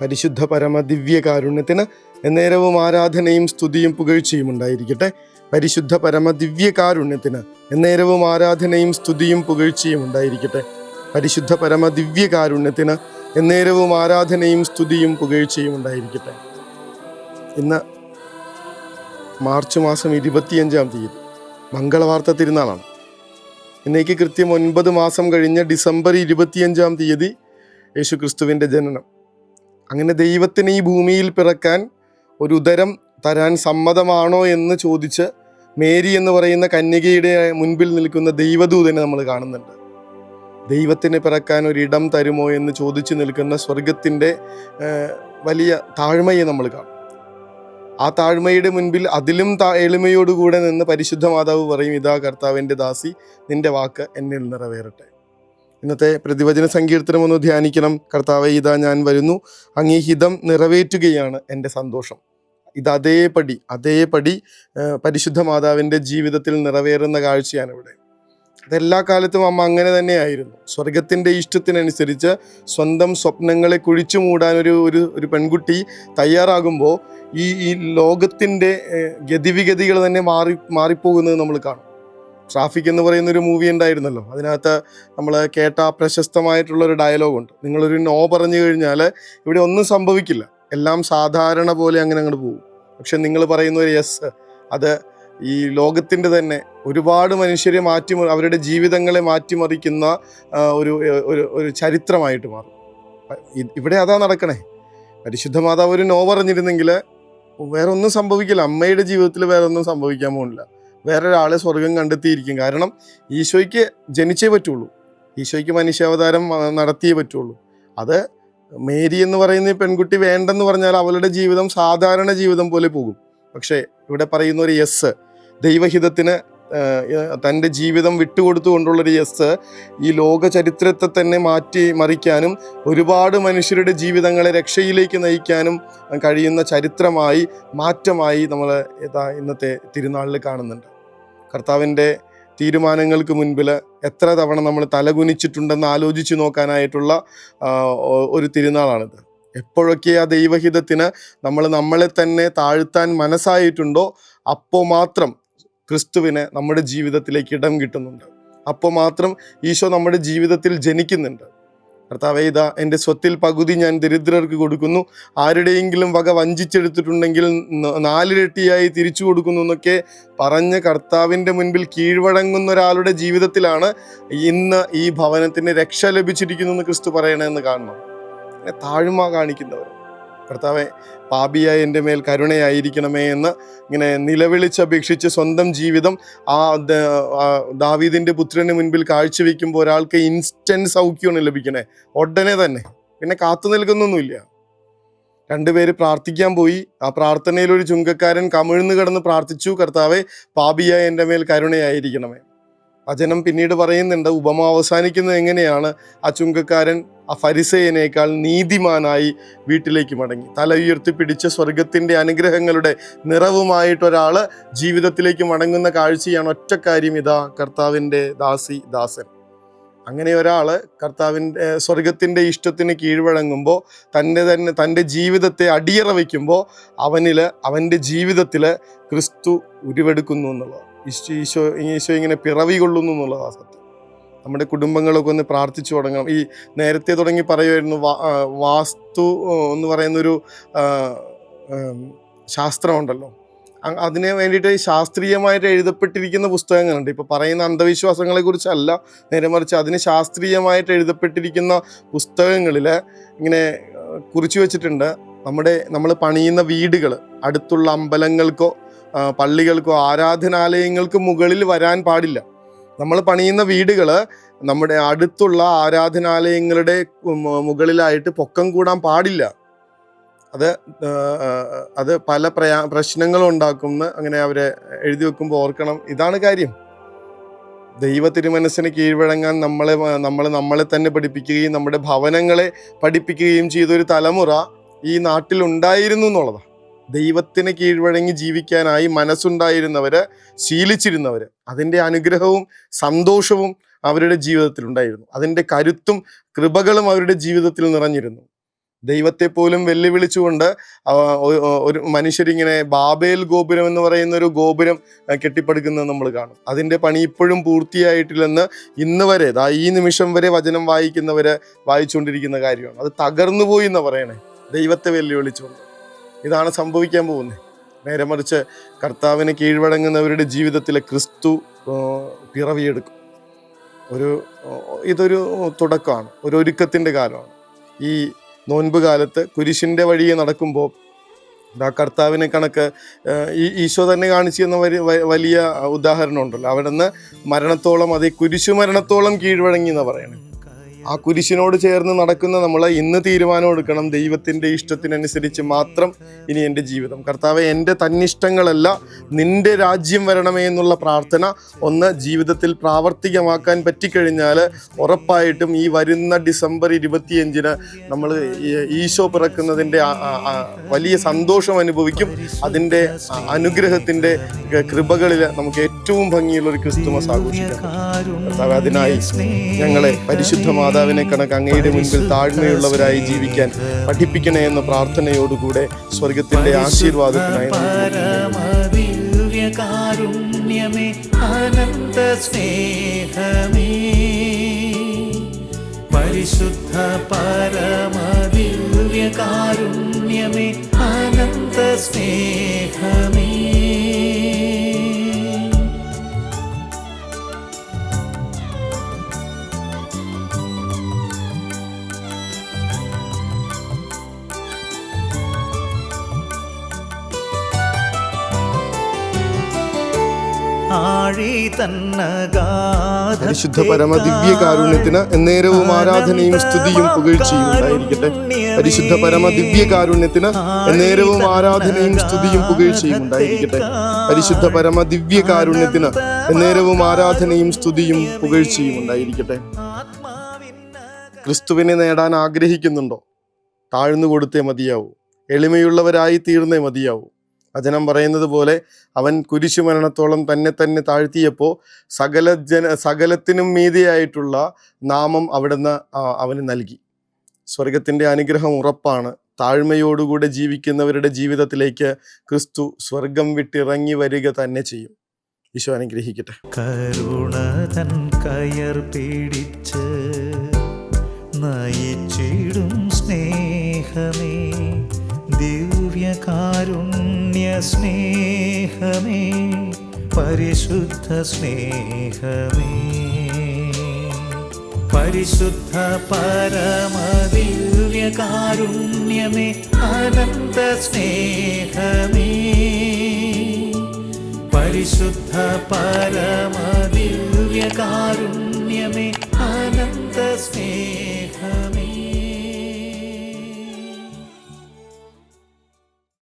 പരിശുദ്ധ പരമ ദിവ്യകാരുണ്യത്തിന് എന്നേരവും ആരാധനയും സ്തുതിയും പുകഴ്ചയും ഉണ്ടായിരിക്കട്ടെ. പരിശുദ്ധ പരമ ദിവ്യകാരുണ്യത്തിന് എന്നേരവും ആരാധനയും സ്തുതിയും പുകഴ്ചയും ഉണ്ടായിരിക്കട്ടെ. പരിശുദ്ധ പരമ ദിവ്യകാരുണ്യത്തിന് എന്നേരവും ആരാധനയും സ്തുതിയും പുകഴ്ചയും ഉണ്ടായിരിക്കട്ടെ. ഇന്ന് മാർച്ച് മാസം 25-ാം തീയതി മംഗളവാർത്ത തിരുനാളാണ്. ഇന്നേക്ക് കൃത്യം 9 മാസം കഴിഞ്ഞ് ഡിസംബർ 25-ാം തീയതി യേശുക്രിസ്തുവിൻ്റെ ജനനം. അങ്ങനെ ദൈവത്തിന് ഈ ഭൂമിയിൽ പിറക്കാൻ ഒരു ഉദരം തരാൻ സമ്മതമാണോ എന്ന് ചോദിച്ച് മേരി എന്ന് പറയുന്ന കന്യകയുടെ മുൻപിൽ നിൽക്കുന്ന ദൈവദൂതനെ നമ്മൾ കാണുന്നുണ്ട്. ദൈവത്തിന് പിറക്കാൻ ഒരിടം തരുമോ എന്ന് ചോദിച്ചു നിൽക്കുന്ന സ്വർഗത്തിൻ്റെ വലിയ താഴ്മയെ നമ്മൾ കാണും. ആ താഴ്മയുടെ മുൻപിൽ അതിലും എളിമയോടുകൂടെ നിന്ന് പരിശുദ്ധ മാതാവ് പറയും, ഇതാ കർത്താവിൻ്റെ ദാസി, നിന്റെ വാക്ക് എന്നിൽ നിറവേറട്ടെ. ഇന്നത്തെ പ്രതിവചന സങ്കീർത്തനം ഒന്ന് ധ്യാനിക്കണം. കർത്താവേ, ഇതാ ഞാൻ വരുന്നു, അങ്ങേ ഹിതം നിറവേറ്റുകയാണ് എൻ്റെ സന്തോഷം. ഇത് അതേപടി പരിശുദ്ധ മാതാവിൻ്റെ ജീവിതത്തിൽ നിറവേറുന്ന കാഴ്ചയാണ് ഇവിടെ. അതെല്ലാ കാലത്തും അമ്മ അങ്ങനെ തന്നെയായിരുന്നു. സ്വർഗത്തിൻ്റെ ഇഷ്ടത്തിനനുസരിച്ച് സ്വന്തം സ്വപ്നങ്ങളെ കുഴിച്ചു മൂടാൻ ഒരു പെൺകുട്ടി തയ്യാറാകുമ്പോൾ ഈ ലോകത്തിൻ്റെ ഗതിവിഗതികൾ തന്നെ മാറിപ്പോകുന്നത് നമ്മൾ കാണും. ട്രാഫിക് എന്ന് പറയുന്നൊരു മൂവി ഉണ്ടായിരുന്നല്ലോ, അതിനകത്ത് നമ്മൾ കേട്ട പ്രശസ്തമായിട്ടുള്ളൊരു ഡയലോഗുണ്ട്. നിങ്ങളൊരു നോ പറഞ്ഞു കഴിഞ്ഞാൽ ഇവിടെ ഒന്നും സംഭവിക്കില്ല, എല്ലാം സാധാരണ പോലെ അങ്ങനെ അങ്ങോട്ട് പോകും. പക്ഷെ നിങ്ങൾ പറയുന്ന ഒരു യെസ്, അത് ഈ ലോകത്തിൻ്റെ തന്നെ ഒരുപാട് മനുഷ്യരെ അവരുടെ ജീവിതങ്ങളെ മാറ്റിമറിക്കുന്ന ഒരു ചരിത്രമായിട്ട് മാറും. ഇവിടെ അതാ നടക്കണേ. പരിശുദ്ധ മാതാവ് ഒരു നോ പറഞ്ഞിരുന്നെങ്കിൽ വേറെ ഒന്നും സംഭവിക്കില്ല. അമ്മയുടെ ജീവിതത്തിൽ വേറെ ഒന്നും സംഭവിക്കാൻ പോകുന്നില്ല. വേറൊരാളെ സ്വർഗം കണ്ടെത്തിയിരിക്കും. കാരണം ഈശോയ്ക്ക് ജനിച്ചേ പറ്റുള്ളൂ, ഈശോയ്ക്ക് മനുഷ്യാവതാരം നടത്തിയേ പറ്റുള്ളൂ. അത് മേരി എന്ന് പറയുന്ന പെൺകുട്ടി വേണ്ടെന്ന് പറഞ്ഞാൽ അവളുടെ ജീവിതം സാധാരണ ജീവിതം പോലെ പോകും. പക്ഷേ ഇവിടെ പറയുന്ന ഒരു യെസ്, ദൈവഹിതത്തിന് തൻ്റെ ജീവിതം വിട്ടുകൊടുത്തുകൊണ്ടുള്ളൊരു യെസ് ഈ ലോക ചരിത്രത്തെ തന്നെ മറിക്കാനും ഒരുപാട് മനുഷ്യരുടെ ജീവിതങ്ങളെ രക്ഷയിലേക്ക് നയിക്കാനും കഴിയുന്ന ചരിത്രമായി മാറ്റമായി നമ്മൾ ഇന്നത്തെ തിരുനാളിൽ കാണുന്നുണ്ട്. കർത്താവിൻ്റെ തീരുമാനങ്ങൾക്ക് മുൻപിൽ എത്ര തവണ നമ്മൾ തലകുനിച്ചിട്ടുണ്ടെന്ന് ആലോചിച്ച് നോക്കാനായിട്ടുള്ള ഒരു തിരുനാളാണിത്. എപ്പോഴൊക്കെ ആ ദൈവഹിതത്തിന് നമ്മളെ തന്നെ താഴ്ത്താൻ മനസ്സായിട്ടുണ്ടോ, അപ്പോൾ മാത്രം ക്രിസ്തുവിന് നമ്മുടെ ജീവിതത്തിലേക്ക് ഇടം കിട്ടുന്നുണ്ട്. അപ്പോൾ മാത്രം ഈശോ നമ്മുടെ ജീവിതത്തിൽ ജനിക്കുന്നുണ്ട്. കർത്താവേ, ഇതാ എൻ്റെ സ്വത്തിൽ പകുതി ഞാൻ ദരിദ്രർക്ക് കൊടുക്കുന്നു, ആരുടെയെങ്കിലും വക വഞ്ചിച്ചെടുത്തിട്ടുണ്ടെങ്കിൽ 4 ഇരട്ടിയായി തിരിച്ചു കൊടുക്കുന്നു എന്നൊക്കെ പറഞ്ഞ് കർത്താവിൻ്റെ മുൻപിൽ കീഴ്വഴങ്ങുന്ന ഒരാളുടെ ജീവിതത്തിലാണ് ഇന്ന് ഈ ഭവനത്തിന് രക്ഷ ലഭിച്ചിരിക്കുന്നു എന്ന് ക്രിസ്തു പറയണമെന്ന് കാണണം. താഴ്മ കാണിക്കുന്നവർ, കർത്താവെ പാപിയായ എൻ്റെ മേൽ കരുണയായിരിക്കണമേ എന്ന് ഇങ്ങനെ നിലവിളിച്ചപേക്ഷിച്ച് സ്വന്തം ജീവിതം ആ ദാവീദിൻ്റെ പുത്രന് മുൻപിൽ കാഴ്ചവെക്കുമ്പോൾ ഒരാൾക്ക് ഇൻസ്റ്റൻറ്റ് സൗഖ്യമാണ് ലഭിക്കണേ, ഉടനെ തന്നെ. പിന്നെ കാത്തു നിൽക്കുന്നൊന്നുമില്ല. 2 പേര് പ്രാർത്ഥിക്കാൻ പോയി. ആ പ്രാർത്ഥനയിൽ ഒരു ചുങ്കക്കാരൻ കമിഴ്ന്നു കിടന്ന് പ്രാർത്ഥിച്ചു, കർത്താവെ പാപിയായ എൻ്റെ മേൽ കരുണയായിരിക്കണമേ. വചനം പിന്നീട് പറയുന്നുണ്ട്, ഉപമ അവസാനിക്കുന്നത് എങ്ങനെയാണ്? ആ ചുങ്കക്കാരൻ ആ ഫരിസേയനേക്കാൾ നീതിമാനായി വീട്ടിലേക്ക് മടങ്ങി. തല ഉയർത്തിപ്പിടിച്ച് സ്വർഗത്തിൻ്റെ അനുഗ്രഹങ്ങളുടെ നിറവുമായിട്ടൊരാൾ ജീവിതത്തിലേക്ക് മടങ്ങുന്ന കാഴ്ചയാണ്. ഒറ്റക്കാര്യം, ഇതാ കർത്താവിൻ്റെ ദാസൻ. അങ്ങനെ ഒരാൾ കർത്താവിൻ്റെ സ്വർഗത്തിൻ്റെ ഇഷ്ടത്തിന് കീഴ്വഴങ്ങുമ്പോൾ തൻ്റെ ജീവിതത്തെ അടിയറ വയ്ക്കുമ്പോൾ അവൻ്റെ ജീവിതത്തിൽ ക്രിസ്തു ഉരുവെടുക്കുന്നു എന്നുള്ളത്, ഈശോ ഇങ്ങനെ പിറവി കൊള്ളുന്നു എന്നുള്ളതാണ് സത്യം. നമ്മുടെ കുടുംബങ്ങളൊക്കെ ഒന്ന് പ്രാർത്ഥിച്ചു തുടങ്ങണം. ഈ നേരത്തെ തുടങ്ങി പറയുമായിരുന്നു, വാസ്തു എന്ന് പറയുന്നൊരു ശാസ്ത്രമുണ്ടല്ലോ, അതിന് വേണ്ടിയിട്ട് ശാസ്ത്രീയമായിട്ട് എഴുതപ്പെട്ടിരിക്കുന്ന പുസ്തകങ്ങളുണ്ട്. ഇപ്പോൾ പറയുന്ന അന്ധവിശ്വാസങ്ങളെ കുറിച്ചല്ല, നേരെ മറിച്ച് അതിന് ശാസ്ത്രീയമായിട്ട് എഴുതപ്പെട്ടിരിക്കുന്ന പുസ്തകങ്ങളിൽ ഇങ്ങനെ കുറിച്ചു വെച്ചിട്ടുണ്ട്, നമ്മൾ പണിയുന്ന വീടുകൾ അടുത്തുള്ള അമ്പലങ്ങൾക്കോ പള്ളികൾക്കോ ആരാധനാലയങ്ങൾക്ക് മുകളിൽ വരാൻ പാടില്ല. നമ്മൾ പണിയുന്ന വീടുകൾ നമ്മുടെ അടുത്തുള്ള ആരാധനാലയങ്ങളുടെ മുകളിലായിട്ട് പൊക്കം കൂടാൻ പാടില്ല. അത് പല പ്രശ്നങ്ങളും ഉണ്ടാക്കുമെന്ന് അങ്ങനെ അവരെ എഴുതി വെക്കുമ്പോൾ ഓർക്കണം. ഇതാണ് കാര്യം. ദൈവ തിരുമനസ്സിന് കീഴ്വഴങ്ങാൻ നമ്മളെ തന്നെ പഠിപ്പിക്കുകയും നമ്മുടെ ഭവനങ്ങളെ പഠിപ്പിക്കുകയും ചെയ്തൊരു തലമുറ ഈ നാട്ടിൽ ഉണ്ടായിരുന്നു എന്നുള്ളതാണ്. ദൈവത്തിന് കീഴ്വഴങ്ങി ജീവിക്കാനായി മനസ്സുണ്ടായിരുന്നവര്, ശീലിച്ചിരുന്നവര്, അതിൻ്റെ അനുഗ്രഹവും സന്തോഷവും അവരുടെ ജീവിതത്തിൽ ഉണ്ടായിരുന്നു. അതിൻ്റെ കരുത്തും കൃപകളും അവരുടെ ജീവിതത്തിൽ നിറഞ്ഞിരുന്നു. ദൈവത്തെ പോലും വെല്ലുവിളിച്ചുകൊണ്ട് ഒരു മനുഷ്യരിങ്ങനെ ബാബേൽ ഗോപുരം എന്ന് പറയുന്ന ഒരു ഗോപുരം കെട്ടിപ്പടുക്കുന്നത് നമ്മൾ കാണും. അതിൻ്റെ പണി ഇപ്പോഴും പൂർത്തിയായിട്ടില്ലെന്ന് ഇന്ന് വരെ ഈ നിമിഷം വരെ വചനം വായിക്കുന്നവര് വായിച്ചുകൊണ്ടിരിക്കുന്ന കാര്യമാണ്. അത് തകർന്നു പോയി എന്ന് പറയണേ, ദൈവത്തെ വെല്ലുവിളിച്ചുകൊണ്ട്. ഇതാണ് സംഭവിക്കാൻ പോകുന്നത്. നേരെ മറിച്ച് കർത്താവിന് കീഴ്വഴങ്ങുന്നവരുടെ ജീവിതത്തിലെ ക്രിസ്തു പിറവിയെടുക്കും. ഇതൊരു തുടക്കമാണ്, ഒരു ഒരുക്കത്തിൻ്റെ കാലമാണ്. ഈ നോൻപ് കാലത്ത് കുരിശിൻ്റെ വഴിയെ നടക്കുമ്പോൾ കർത്താവിനെ കണക്ക് ഈശോ തന്നെ കാണിച്ചു തന്ന വലിയ ഉദാഹരണം ഉണ്ടല്ലോ. അവിടുന്ന് മരണത്തോളം, അതേ കുരിശു മരണത്തോളം കീഴ്വഴങ്ങി എന്ന് പറയണേ. ആ കുരിശിനോട് ചേർന്ന് നടക്കുന്ന നമ്മൾ ഇന്ന് തീരുമാനം എടുക്കണം, ദൈവത്തിൻ്റെ ഇഷ്ടത്തിനനുസരിച്ച് മാത്രം ഇനി എൻ്റെ ജീവിതം. കർത്താവെ, എൻ്റെ തന്നിഷ്ടങ്ങളല്ല, നിൻ്റെ രാജ്യം വരണമേ എന്നുള്ള പ്രാർത്ഥന ഒന്ന് ജീവിതത്തിൽ പ്രാവർത്തികമാക്കാൻ പറ്റിക്കഴിഞ്ഞാൽ ഉറപ്പായിട്ടും ഈ വരുന്ന ഡിസംബർ 25 നമ്മൾ ഈശോ പിറക്കുന്നതിൻ്റെ വലിയ സന്തോഷം അനുഭവിക്കും. അതിൻ്റെ അനുഗ്രഹത്തിൻ്റെ കൃപകളിൽ നമുക്ക് ഏറ്റവും ഭംഗിയുള്ളൊരു ക്രിസ്തുമസ് ആഘോഷിക്കാം. കർത്താവെ, അതിനായി ഞങ്ങളെ പരിശുദ്ധ മാതാവിനെ കണക്ക് അങ്ങയുടെ മുൻപിൽ താഴ്മയുള്ളവരായി ജീവിക്കാൻ പഠിപ്പിക്കണേ എന്ന പ്രാർത്ഥനയോടുകൂടെ സ്വർഗത്തിന്റെ ആശീർവാദത്തിനായി ദിവ്യകാരുണ്യമേ, അനന്ത സ്നേഹമേ, പരിശുദ്ധ പരമ ദിവ്യകാരുണ്യമേ, അനന്ത സ്നേഹമേ. പരിശുദ്ധ പരമ ദിവ്യകാരുണ്യത്തിന് എന്നേരവും ആരാധനയും സ്തുതിയും പുകഴ്ചയും ഉണ്ടായിരിക്കട്ടെ. പരിശുദ്ധ പരമ ദിവ്യകാരുണ്യത്തിന് എന്നേരവും ആരാധനയും സ്തുതിയും പുകഴ്ചയും ഉണ്ടായിരിക്കട്ടെ. പരിശുദ്ധ പരമ ദിവ്യകാരുണ്യത്തിന് എന്നേരവും ആരാധനയും സ്തുതിയും പുകഴ്ചയും ഉണ്ടായിരിക്കട്ടെ. ക്രിസ്തുവിനെ നേടാൻ ആഗ്രഹിക്കുന്നുണ്ടോ? താഴ്ന്നു കൊടുത്തേ മതിയാവൂ, എളിമയുള്ളവരായി തീർന്നേ മതിയാവൂ. വചനം പറയുന്നത് പോലെ അവൻ കുരിശുമരണത്തോളം തന്നെ താഴ്ത്തിയപ്പോൾ സകലത്തിനും മീതിയായിട്ടുള്ള നാമം അവിടുന്ന് അവന് നൽകി. സ്വർഗത്തിൻ്റെ അനുഗ്രഹം ഉറപ്പാണ്. താഴ്മയോടുകൂടെ ജീവിക്കുന്നവരുടെ ജീവിതത്തിലേക്ക് ക്രിസ്തു സ്വർഗം വിട്ടിറങ്ങി വരിക തന്നെ ചെയ്യും. ഈശോ അനുഗ്രഹിക്കട്ടെ. കരുണ തൻ കയർ പിടിച്ച് നയിച്ചിടും സ്നേഹമേ, ദിവ്യകാരുണ്യ സ്നേഹമേ, പരിശുദ്ധ സ്നേഹമേ, പരിശുദ്ധ പരമ ദിവ്യകാരുണ്യമേ, അനന്ത സ്നേഹമേ, പരിശുദ്ധ പരമ ദിവ്യകാരുണ്യമേ, അനന്ത സ്നേഹമേ.